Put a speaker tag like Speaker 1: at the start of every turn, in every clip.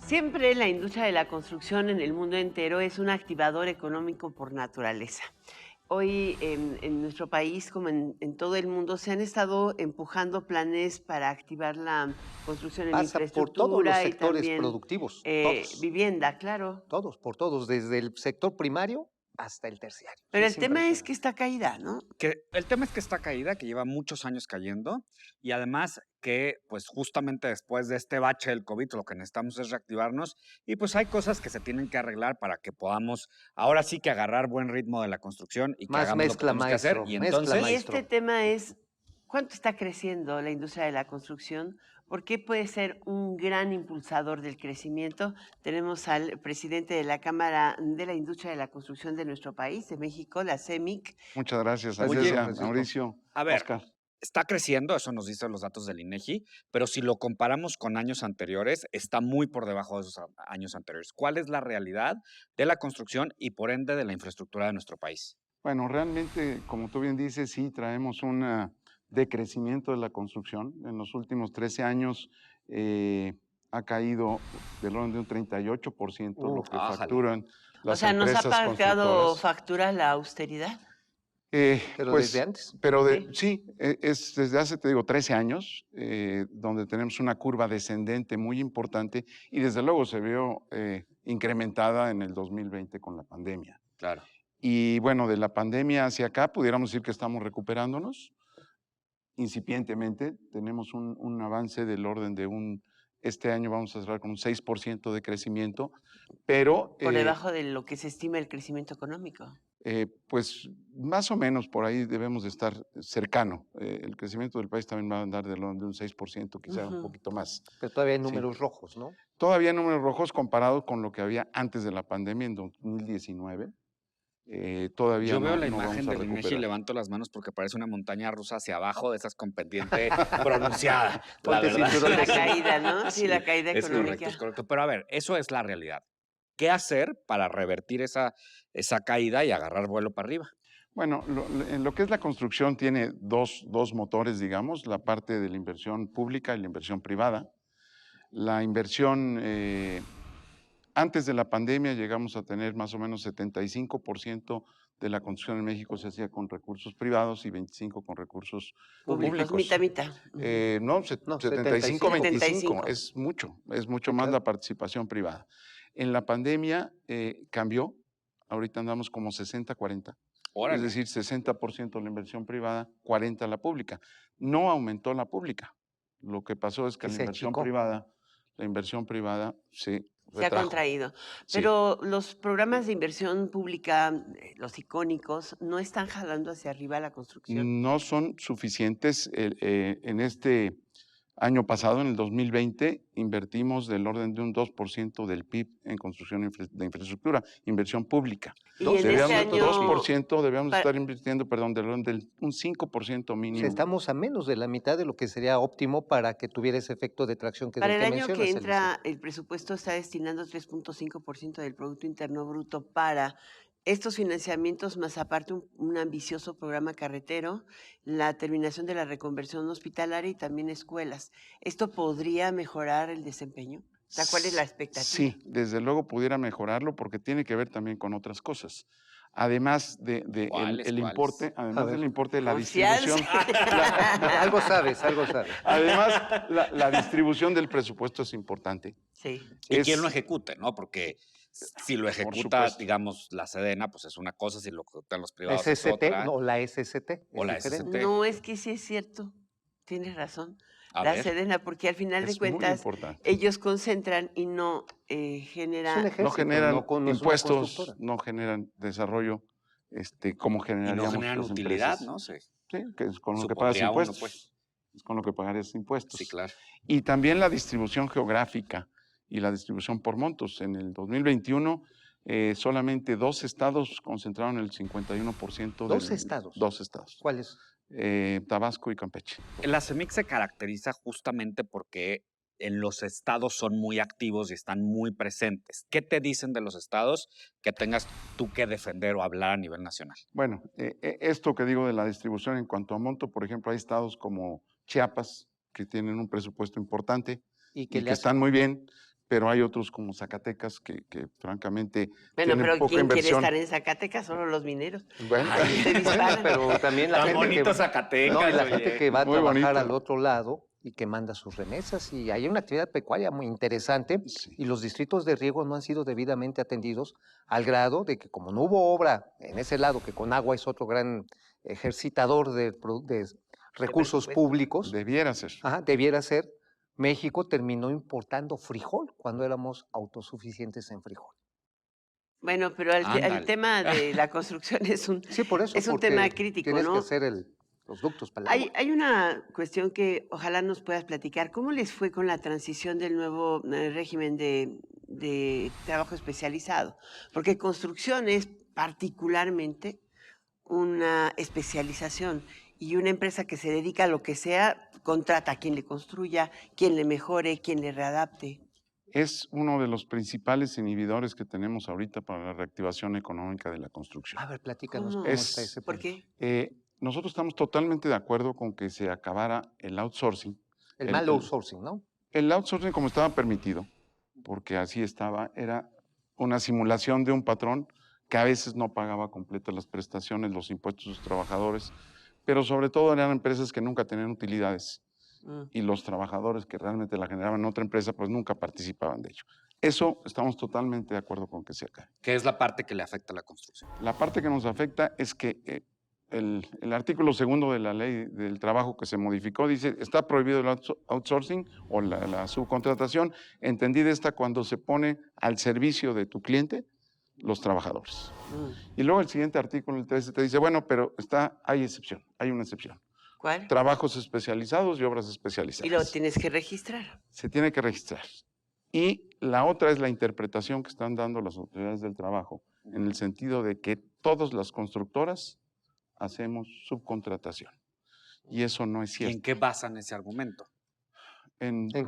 Speaker 1: Siempre la industria de la construcción en el mundo entero es un activador económico por naturaleza. Hoy en nuestro país, como en todo el mundo, se han estado empujando planes para activar la construcción en
Speaker 2: Pasa por todos los
Speaker 1: infraestructura y
Speaker 2: sectores
Speaker 1: también
Speaker 2: productivos,
Speaker 1: vivienda, claro.
Speaker 2: por todos, desde el sector primario hasta el terciario. Sí,
Speaker 1: Pero el
Speaker 2: es
Speaker 1: tema es que
Speaker 2: impresionante.
Speaker 1: está caída, ¿no?
Speaker 3: El tema es que está caída, que lleva muchos años cayendo, y además que, pues, justamente después de este bache del COVID, lo que necesitamos es reactivarnos, y pues hay cosas que se tienen que arreglar para que podamos ahora sí que agarrar buen ritmo de la construcción y que
Speaker 2: Más
Speaker 3: hagamos lo que
Speaker 2: mezcla,
Speaker 3: tenemos que hacer.
Speaker 2: maestro,
Speaker 3: Y
Speaker 2: mezcla,
Speaker 3: entonces,
Speaker 1: Y este
Speaker 2: maestro.
Speaker 1: tema es, ¿cuánto está creciendo la industria de la construcción? ¿Por qué puede ser un gran impulsador del crecimiento? Tenemos al presidente de la Cámara de la Industria de la Construcción de nuestro país, de México, la CEMIC.
Speaker 4: Muchas gracias,
Speaker 2: Gracias,
Speaker 3: Oye,
Speaker 2: don
Speaker 4: Alicia,
Speaker 2: Francisco.
Speaker 4: Mauricio,
Speaker 3: a ver,
Speaker 4: Oscar.
Speaker 3: está creciendo, eso nos dicen los datos del INEGI, pero si lo comparamos con años anteriores, está muy por debajo de esos años anteriores. ¿Cuál es la realidad de la construcción y por ende de la infraestructura de nuestro país?
Speaker 4: Bueno, realmente, como tú bien dices, sí, traemos un decrecimiento de la construcción. En los últimos 13 años ha caído del orden de un 38% lo que
Speaker 3: Ájale.
Speaker 4: facturan
Speaker 1: O
Speaker 4: las
Speaker 1: sea, ¿nos ha
Speaker 4: empresas
Speaker 1: pagado
Speaker 4: constructoras.
Speaker 1: factura la austeridad?
Speaker 2: Pero
Speaker 4: Pues,
Speaker 2: desde antes.
Speaker 4: pero
Speaker 1: Sí.
Speaker 4: sí, es desde hace, te digo, 13 años, donde tenemos una curva descendente muy importante y desde luego se vio incrementada en el 2020 con la pandemia.
Speaker 3: Claro.
Speaker 4: Y bueno, de la pandemia hacia acá, pudiéramos decir que estamos recuperándonos incipientemente. Tenemos un avance del orden de este año vamos a cerrar con un 6% de crecimiento, pero
Speaker 1: Por debajo de lo que se estima el crecimiento económico.
Speaker 4: pues más o menos por ahí debemos de estar cercano. El crecimiento del país también va a andar del orden de un 6%, quizá un poquito más.
Speaker 2: Pero todavía hay
Speaker 4: Sí.
Speaker 2: números rojos, ¿no?
Speaker 4: Todavía números rojos comparado con lo que había antes de la pandemia en 2019. Todavía
Speaker 3: Yo veo
Speaker 4: no,
Speaker 3: la
Speaker 4: no
Speaker 3: imagen
Speaker 4: vamos a
Speaker 3: del INEGI y
Speaker 4: recuperar.
Speaker 3: levanto las manos porque parece una montaña rusa hacia abajo, de esas con pendiente pronunciada, la
Speaker 2: Ponte
Speaker 3: verdad.
Speaker 2: cinturón
Speaker 1: La
Speaker 2: de
Speaker 1: caída, ¿no? Sí, la caída
Speaker 3: Es correcto,
Speaker 1: económica.
Speaker 3: es correcto. Pero a ver, eso es la realidad. ¿Qué hacer para revertir esa caída y agarrar vuelo para arriba?
Speaker 4: Bueno, en lo que es la construcción tiene dos motores, digamos, la parte de la inversión pública y la inversión privada. La inversión, antes de la pandemia llegamos a tener más o menos 75% de la construcción en México se hacía con recursos privados y 25% con recursos
Speaker 1: Públicos,
Speaker 4: públicos.
Speaker 1: mitad, mitad.
Speaker 4: No,
Speaker 2: No,
Speaker 4: 75-25,
Speaker 1: 75.
Speaker 4: es mucho
Speaker 2: Sí,
Speaker 4: más
Speaker 2: claro.
Speaker 4: la participación privada. En la pandemia cambió, ahorita andamos como 60-40. Es
Speaker 3: Órale.
Speaker 4: decir, 60% la inversión privada, 40% la pública. No aumentó la pública. Lo que pasó es que
Speaker 2: Que se achicó.
Speaker 4: la inversión privada se
Speaker 1: Se ha
Speaker 4: retrajo.
Speaker 1: contraído.
Speaker 4: Sí.
Speaker 1: Pero los programas de inversión pública, los icónicos, no están jalando hacia arriba la construcción.
Speaker 4: No son suficientes. En este año pasado, en el 2020, invertimos del orden de un 2% del PIB en construcción de infraestructura, inversión pública.
Speaker 1: Y en este año,
Speaker 4: 2% debíamos
Speaker 1: para-
Speaker 4: estar invirtiendo, perdón, del orden del un 5%
Speaker 2: O
Speaker 4: mínimo.
Speaker 2: sea, estamos a menos de la mitad de lo que sería óptimo para que tuviera ese efecto de tracción que es
Speaker 1: Para
Speaker 2: el
Speaker 1: el
Speaker 2: que
Speaker 1: año que
Speaker 2: mencionas,
Speaker 1: entra, el presupuesto está destinando 3.5% del Producto Interno Bruto para estos financiamientos, más aparte un ambicioso programa carretero, la terminación de la reconversión hospitalaria y también escuelas. ¿Esto podría mejorar el desempeño? O sea, ¿cuál es la expectativa?
Speaker 4: Sí, desde luego pudiera mejorarlo porque tiene que ver también con otras cosas. Además
Speaker 3: ¿Cuáles,
Speaker 4: el importe,
Speaker 2: A
Speaker 4: además
Speaker 2: ver.
Speaker 4: del importe de la
Speaker 1: Confianza.
Speaker 4: distribución,
Speaker 2: Algo sabes, algo sabes.
Speaker 4: además la distribución del presupuesto es importante.
Speaker 1: Sí.
Speaker 3: Y quién lo
Speaker 4: Es-
Speaker 3: ejecute, ¿no? Porque si lo ejecuta,
Speaker 4: supuesto.
Speaker 3: digamos, la Sedena, pues es una cosa, si lo ejecutan los
Speaker 2: La
Speaker 3: privados es
Speaker 2: SST,
Speaker 3: otra.
Speaker 2: no, la SST.
Speaker 3: O
Speaker 2: es
Speaker 3: la
Speaker 2: diferente.
Speaker 3: SST.
Speaker 1: No, es que sí es cierto. Tienes razón.
Speaker 3: A
Speaker 1: La
Speaker 3: ver.
Speaker 1: Sedena, porque al final de
Speaker 4: Es muy
Speaker 1: cuentas
Speaker 4: importante.
Speaker 1: ellos concentran y no
Speaker 2: Es un
Speaker 1: genera.
Speaker 2: ejército,
Speaker 4: No generan
Speaker 2: no es una
Speaker 4: impuestos,
Speaker 2: constructora.
Speaker 4: no generan desarrollo como
Speaker 3: Y no
Speaker 4: generaríamos
Speaker 3: generan
Speaker 4: las
Speaker 3: utilidad,
Speaker 4: empresas.
Speaker 3: ¿no? Sí,
Speaker 4: Sí, que es con lo que pagas
Speaker 3: supondría uno,
Speaker 4: impuestos.
Speaker 3: pues.
Speaker 4: Es con lo que pagarías impuestos.
Speaker 3: Sí, claro.
Speaker 4: Y también la distribución geográfica y la distribución por montos. En el 2021, solamente 2 estados concentraron el 51%
Speaker 2: ¿Dos estados?
Speaker 4: 2 estados.
Speaker 2: ¿Cuáles?
Speaker 4: Tabasco y Campeche.
Speaker 3: La CEMIC se caracteriza justamente porque en los estados son muy activos y están muy presentes. ¿Qué te dicen de los estados que tengas tú que defender o hablar a nivel nacional?
Speaker 4: Bueno, esto que digo de la distribución en cuanto a monto, por ejemplo, hay estados como Chiapas que tienen un presupuesto importante
Speaker 2: ¿Y
Speaker 4: y
Speaker 2: qué
Speaker 4: que
Speaker 2: le hacen?
Speaker 4: están muy bien, pero hay otros como Zacatecas que francamente
Speaker 1: Bueno,
Speaker 4: tienen
Speaker 1: pero
Speaker 4: poca
Speaker 1: ¿quién quiere
Speaker 4: inversión.
Speaker 1: estar en Zacatecas? Solo los mineros.
Speaker 4: Bueno,
Speaker 1: Ahí se
Speaker 2: Bueno,
Speaker 1: disparan.
Speaker 2: pero también la
Speaker 3: Tan
Speaker 2: gente que
Speaker 3: bonito
Speaker 2: no,
Speaker 3: Zacatecas,
Speaker 2: y la
Speaker 3: oye.
Speaker 2: gente que va a
Speaker 4: Muy
Speaker 2: trabajar al
Speaker 4: bonito.
Speaker 2: otro lado y que manda sus remesas. Y hay una actividad pecuaria muy interesante
Speaker 4: sí.
Speaker 2: y los distritos de riego no han sido debidamente atendidos al grado de que como no hubo obra en ese lado, que Conagua es otro gran ejercitador de recursos
Speaker 1: presupuesto.
Speaker 2: públicos,
Speaker 4: Debiera ser.
Speaker 2: debiera ser, México terminó importando frijol cuando éramos autosuficientes en frijol.
Speaker 1: Bueno, pero el
Speaker 3: Ándale.
Speaker 1: tema de la construcción
Speaker 2: Sí, por eso,
Speaker 1: es un tema
Speaker 2: porque
Speaker 1: crítico,
Speaker 2: tienes que
Speaker 1: ¿no?
Speaker 2: hacer los ductos para el agua.
Speaker 1: Hay una cuestión que ojalá nos puedas platicar. ¿Cómo les fue con la transición del nuevo régimen de trabajo especializado? Porque construcción es particularmente una especialización y una empresa que se dedica a lo que sea, contrata a quien le construya, quien le mejore, quien le readapte.
Speaker 4: Es uno de los principales inhibidores que tenemos ahorita para la reactivación económica de la construcción.
Speaker 2: A ver, platícanos
Speaker 1: ¿Cómo?
Speaker 2: cómo está
Speaker 4: Es-
Speaker 2: ese
Speaker 1: ¿Por
Speaker 2: punto.
Speaker 1: qué?
Speaker 4: Nosotros estamos totalmente de acuerdo con que se acabara el outsourcing.
Speaker 2: El mal outsourcing, ¿no?
Speaker 4: El outsourcing como estaba permitido, porque así estaba, era una simulación de un patrón que a veces no pagaba completas las prestaciones, los impuestos de sus trabajadores, pero sobre todo eran empresas que nunca tenían utilidades
Speaker 1: Mm.
Speaker 4: y los trabajadores que realmente la generaban en otra empresa, pues nunca participaban de ello. Eso estamos totalmente de acuerdo con que se acabe.
Speaker 3: Que es la parte que le afecta a la construcción.
Speaker 4: La parte que nos afecta es que el artículo 2 de la ley del trabajo que se modificó dice, está prohibido el outsourcing o la subcontratación, entendida esta cuando se pone al servicio de tu cliente los trabajadores.
Speaker 1: Mm.
Speaker 4: Y luego el siguiente artículo, el 13, te dice, bueno, pero hay excepción, hay una excepción.
Speaker 1: ¿Cuál?
Speaker 4: Trabajos especializados y obras
Speaker 1: Y lo
Speaker 4: especializadas.
Speaker 1: tienes que registrar.
Speaker 4: Se tiene que registrar. Y la otra es la interpretación que están dando las autoridades del trabajo, en el sentido de que todas las constructoras hacemos subcontratación. Y eso no es
Speaker 3: ¿Y en
Speaker 4: cierto.
Speaker 3: qué basan ese argumento?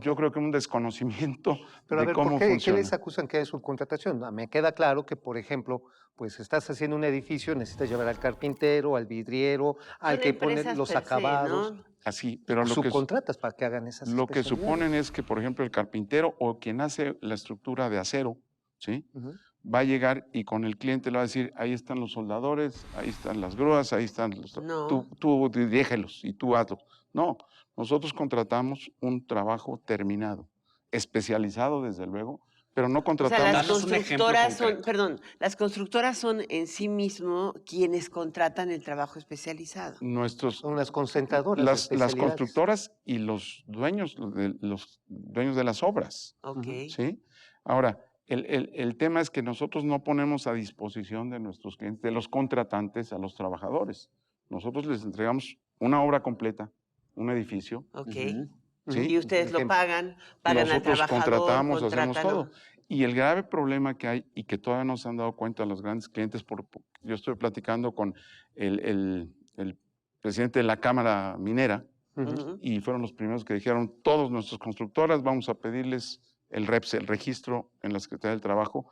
Speaker 4: Yo creo que un desconocimiento
Speaker 2: Pero a
Speaker 4: de
Speaker 2: ver,
Speaker 4: cómo
Speaker 2: ¿por qué
Speaker 4: funciona.
Speaker 2: les acusan que es subcontratación? Me queda claro que, por ejemplo, pues estás haciendo un edificio, necesitas llevar al carpintero, al vidriero, al
Speaker 1: Son
Speaker 2: que pone
Speaker 1: empresas
Speaker 2: los
Speaker 1: per se,
Speaker 2: acabados.
Speaker 1: ¿no?
Speaker 4: Así, pero
Speaker 2: Subcontratas para que hagan esas
Speaker 4: lo que
Speaker 2: especialidades.
Speaker 4: suponen es que, por ejemplo, el carpintero o quien hace la estructura de acero, ¿sí?
Speaker 2: Ujú.
Speaker 4: Va a llegar y con el cliente le va a decir, ahí están los soldadores, ahí están las grúas, ahí están los...
Speaker 1: No.
Speaker 4: Tú dirígelos y tú hazlo. No, nosotros contratamos un trabajo terminado, especializado desde luego, pero no
Speaker 1: O sea,
Speaker 4: contratamos...
Speaker 1: las
Speaker 3: Danos un ejemplo
Speaker 1: constructoras son,
Speaker 3: concreto.
Speaker 1: perdón, las constructoras son en sí mismo quienes contratan el trabajo especializado.
Speaker 4: nuestros,
Speaker 2: Son unas concentradoras de
Speaker 4: las
Speaker 2: especialidades.
Speaker 4: constructoras y los dueños de las obras.
Speaker 1: Ok.
Speaker 4: ¿Sí? Ahora, el tema es que nosotros no ponemos a disposición de nuestros clientes, de los contratantes, a los trabajadores. Nosotros les entregamos una obra completa, un edificio,
Speaker 1: Ok.
Speaker 3: Ujú.
Speaker 4: ¿sí?
Speaker 1: Y ustedes lo
Speaker 2: Ejemplo.
Speaker 1: pagan al
Speaker 4: Nosotros
Speaker 1: trabajador,
Speaker 4: contratamos, hacemos
Speaker 1: contratan.
Speaker 4: todo. Y el grave problema que hay y que todavía no se han dado cuenta los grandes clientes, yo estoy platicando con el presidente de la Cámara Minera,
Speaker 2: Ujú.
Speaker 1: Ujú.
Speaker 4: y fueron los primeros que dijeron, todas nuestras constructoras vamos a pedirles el REPS, el registro en la Secretaría del Trabajo,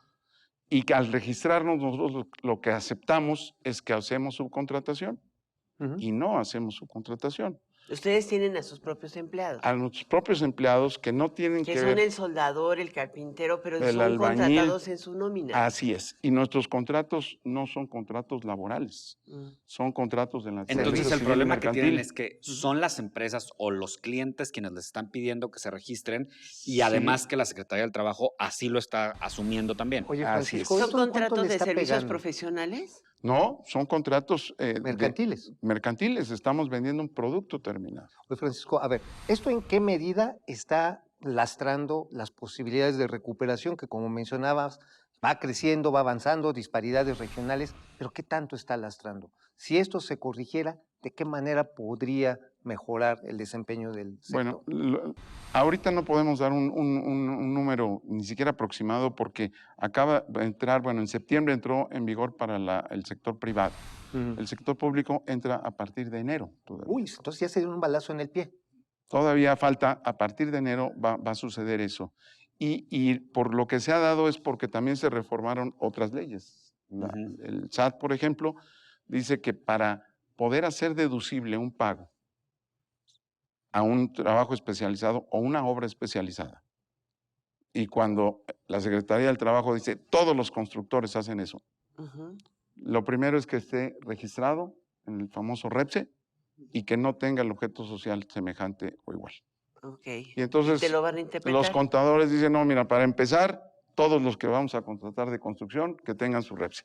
Speaker 4: y que al registrarnos nosotros lo que aceptamos es que hacemos subcontratación
Speaker 2: Ujú.
Speaker 4: y no hacemos subcontratación.
Speaker 1: Ustedes tienen a sus propios empleados,
Speaker 4: A nuestros propios empleados que no tienen
Speaker 1: que
Speaker 4: que
Speaker 1: son
Speaker 4: ver
Speaker 1: el soldador, el carpintero, pero
Speaker 4: el
Speaker 1: son
Speaker 4: albañil.
Speaker 1: contratados en su nómina.
Speaker 4: Así es. Y nuestros contratos no son contratos laborales,
Speaker 1: Mm.
Speaker 4: son contratos en la
Speaker 3: Entonces
Speaker 4: Servicio
Speaker 3: el
Speaker 4: Civil y
Speaker 3: problema que tienen
Speaker 4: Mercantil.
Speaker 3: es que son las empresas o los clientes quienes les están pidiendo que se registren y
Speaker 4: Sí.
Speaker 3: además que la Secretaría del Trabajo así lo está asumiendo también.
Speaker 2: Oye,
Speaker 4: Así
Speaker 2: Francisco,
Speaker 4: es.
Speaker 1: ¿Son
Speaker 2: ¿esto en cuánto
Speaker 1: contratos
Speaker 2: le
Speaker 1: de
Speaker 2: está
Speaker 1: servicios
Speaker 2: pegando?
Speaker 1: profesionales?
Speaker 4: No, son contratos
Speaker 2: Mercantiles.
Speaker 4: mercantiles. Estamos vendiendo un producto terminado.
Speaker 2: Oye, Francisco, a ver, ¿esto en qué medida está lastrando las posibilidades de recuperación que, como mencionabas, va creciendo, va avanzando, disparidades regionales, pero qué tanto está lastrando? Si esto se corrigiera, ¿de qué manera podría mejorar el desempeño del sector?
Speaker 4: Bueno, ahorita no podemos dar un número ni siquiera aproximado porque acaba de entrar, bueno, en septiembre entró en vigor para el sector privado.
Speaker 2: Ujú.
Speaker 4: El sector público entra a partir de enero. Todavía.
Speaker 2: Uy, entonces ya se dio un balazo en el pie.
Speaker 4: Todavía falta, a partir de enero va a suceder eso. Y por lo que se ha dado es porque también se reformaron otras leyes.
Speaker 3: Ujú.
Speaker 4: El SAT, por ejemplo, dice que para poder hacer deducible un pago a un trabajo especializado o una obra especializada, y cuando la Secretaría del Trabajo dice todos los constructores hacen eso,
Speaker 1: Ujú.
Speaker 4: lo primero es que esté registrado en el famoso REPSE y que no tenga el objeto social semejante o igual.
Speaker 1: Ok.
Speaker 4: Y
Speaker 1: ¿Te
Speaker 4: entonces
Speaker 1: lo van a
Speaker 4: los
Speaker 1: interpretar?
Speaker 4: contadores dicen, no, mira, para empezar, todos los que vamos a contratar de construcción que tengan su REPSE.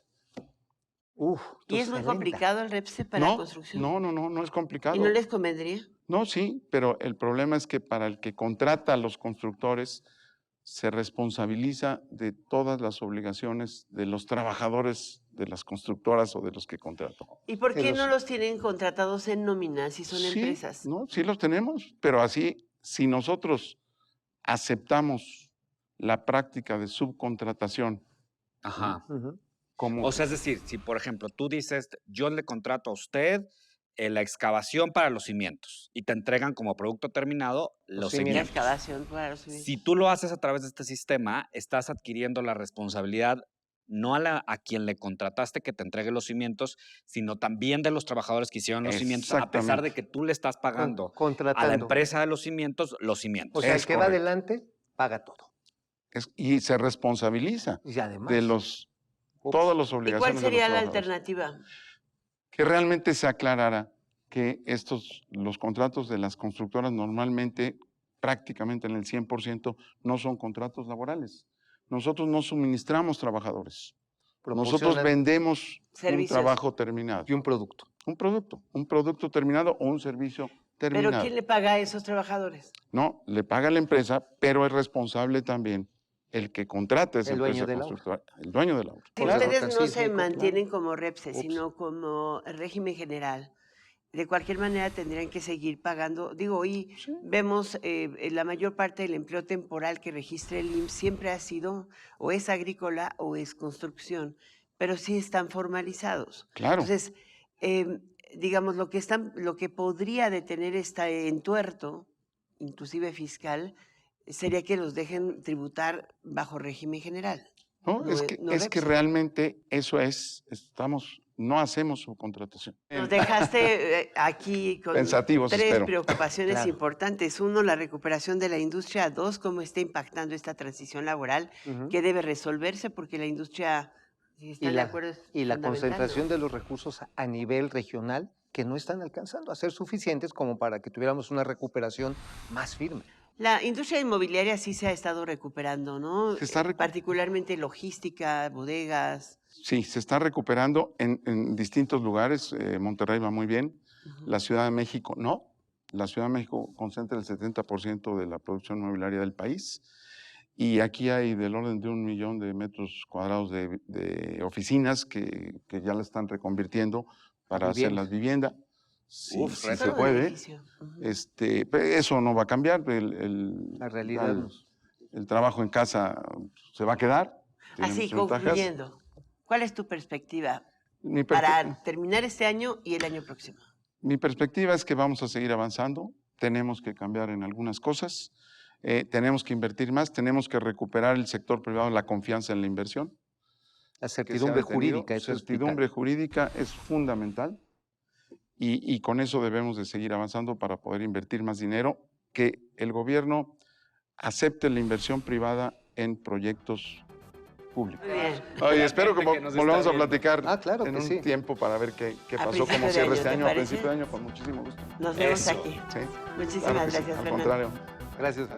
Speaker 2: Uf,
Speaker 1: ¿Y es
Speaker 2: entonces
Speaker 1: muy
Speaker 2: aumenta.
Speaker 1: complicado el REPSE para
Speaker 4: No,
Speaker 1: construcción?
Speaker 4: no es
Speaker 1: ¿Y no
Speaker 4: complicado.
Speaker 1: les convendría?
Speaker 4: No, sí, pero el problema es que para el que contrata a los constructores se responsabiliza de todas las obligaciones de los trabajadores de las constructoras o de los que contrató.
Speaker 1: ¿Y por
Speaker 2: De
Speaker 1: qué no
Speaker 2: los-
Speaker 1: los tienen contratados en nómina si son
Speaker 4: Sí,
Speaker 1: empresas?
Speaker 4: no, sí los tenemos, pero así, si nosotros aceptamos la práctica de subcontratación
Speaker 3: Ajá.
Speaker 2: Ujú.
Speaker 4: como
Speaker 3: O sea, es decir, si por ejemplo tú dices, yo le contrato a usted la excavación para los cimientos y te entregan como producto terminado los
Speaker 2: cimientos.
Speaker 1: La
Speaker 3: cimientos.
Speaker 1: excavación, claro.
Speaker 3: Si tú lo haces a través de este sistema, estás adquiriendo la responsabilidad no a quien le contrataste que te entregue los cimientos, sino también de los trabajadores que hicieron los cimientos, a pesar de
Speaker 4: Exactamente.
Speaker 3: que tú le estás pagando a la
Speaker 2: Contratando.
Speaker 3: empresa de los cimientos los
Speaker 2: O
Speaker 3: cimientos.
Speaker 2: sea,
Speaker 4: Es
Speaker 2: el que va
Speaker 4: correcto.
Speaker 2: adelante paga todo.
Speaker 4: Y se responsabiliza
Speaker 2: Y además.
Speaker 4: de todas las
Speaker 1: ¿Y cuál
Speaker 4: obligaciones de los
Speaker 1: sería la
Speaker 4: trabajadores.
Speaker 1: alternativa?
Speaker 4: Que realmente se aclarara que los contratos de las constructoras normalmente, prácticamente en el 100%, no son contratos laborales. Nosotros no suministramos trabajadores. Nosotros
Speaker 2: proporcionan
Speaker 4: vendemos un
Speaker 1: Servicios.
Speaker 4: trabajo terminado,
Speaker 2: y un producto.
Speaker 4: un producto terminado o un servicio
Speaker 1: ¿Pero
Speaker 4: terminado.
Speaker 1: quién le paga a esos trabajadores?
Speaker 4: No, le paga la empresa, pero es responsable también el que contrata esa
Speaker 2: El dueño
Speaker 4: empresa
Speaker 2: de la obra.
Speaker 4: constructora, el dueño de la obra.
Speaker 1: Si
Speaker 2: Claro,
Speaker 1: ustedes
Speaker 2: tan
Speaker 1: no se
Speaker 2: sísmico,
Speaker 1: mantienen como REPSE,
Speaker 2: Ups.
Speaker 1: sino como régimen general, de cualquier manera tendrían que seguir pagando. Digo, hoy
Speaker 4: Sí.
Speaker 1: vemos la mayor parte del empleo temporal que registra el IMSS siempre ha sido o es agrícola o es construcción, pero sí están formalizados.
Speaker 4: Claro.
Speaker 1: Entonces, digamos, lo que podría detener este entuerto, inclusive fiscal, sería que los dejen tributar bajo régimen general.
Speaker 4: No, es que
Speaker 1: REPSE.
Speaker 4: realmente eso no hacemos subcontratación.
Speaker 1: Nos dejaste aquí con
Speaker 4: Pensativos,
Speaker 1: tres
Speaker 4: espero.
Speaker 1: preocupaciones
Speaker 2: Claro.
Speaker 1: importantes. Uno, la recuperación de la industria. Dos, cómo está impactando esta transición laboral,
Speaker 2: Ujú.
Speaker 1: que debe resolverse porque la industria, si
Speaker 2: Y
Speaker 1: están de
Speaker 2: la,
Speaker 1: acuerdo, es
Speaker 2: y la
Speaker 1: fundamental,
Speaker 2: concentración
Speaker 1: ¿no?
Speaker 2: de los recursos a nivel regional que no están alcanzando a ser suficientes como para que tuviéramos una recuperación más firme.
Speaker 1: La industria inmobiliaria sí se ha estado recuperando, ¿no?
Speaker 4: Se está
Speaker 1: Particularmente logística, bodegas.
Speaker 4: Sí, se está recuperando en distintos lugares. Monterrey va muy bien.
Speaker 1: Ujú.
Speaker 4: La Ciudad de México no. La Ciudad de México concentra el 70% de la producción inmobiliaria del país. Y aquí hay del orden de 1 millón de metros cuadrados de oficinas que ya la están reconvirtiendo para hacerlas vivienda. Sí,
Speaker 3: Uf,
Speaker 4: sí
Speaker 3: reto.
Speaker 4: se
Speaker 1: Solo un
Speaker 4: puede.
Speaker 1: edificio. Ujú.
Speaker 4: Pero eso no va a cambiar.
Speaker 2: La realidad
Speaker 4: El trabajo en casa se va a quedar. Tiene
Speaker 1: Así,
Speaker 4: muchas ventajas.
Speaker 1: concluyendo, ¿cuál es tu perspectiva
Speaker 4: Mi
Speaker 1: para terminar este año y el año próximo?
Speaker 4: Mi perspectiva es que vamos a seguir avanzando, tenemos que cambiar en algunas cosas, tenemos que invertir más, tenemos que recuperar el sector privado, la confianza en la inversión.
Speaker 2: La
Speaker 4: que se ha
Speaker 2: certidumbre
Speaker 4: detenido.
Speaker 2: jurídica, eso es
Speaker 4: Certidumbre
Speaker 2: vital.
Speaker 4: jurídica es fundamental y con eso debemos de seguir avanzando para poder invertir más dinero, que el gobierno acepte la inversión privada en proyectos públicos.
Speaker 1: Muy bien.
Speaker 4: Oye, espero que
Speaker 3: gente que nos está
Speaker 4: volvamos a
Speaker 3: viendo.
Speaker 4: platicar
Speaker 2: Claro
Speaker 4: en
Speaker 2: que
Speaker 4: un
Speaker 2: sí.
Speaker 4: tiempo para ver qué
Speaker 1: A
Speaker 4: pasó,
Speaker 1: principio
Speaker 4: cómo
Speaker 1: de
Speaker 4: cierra
Speaker 1: año,
Speaker 4: este
Speaker 1: ¿te
Speaker 4: año, a
Speaker 1: parece?
Speaker 4: principio de año, con muchísimo gusto.
Speaker 1: Nos vemos
Speaker 3: Eso.
Speaker 1: aquí.
Speaker 4: Sí,
Speaker 1: Muchísimas
Speaker 4: claro que sí,
Speaker 1: gracias,
Speaker 4: al
Speaker 1: Fernando.
Speaker 4: contrario.
Speaker 2: Gracias.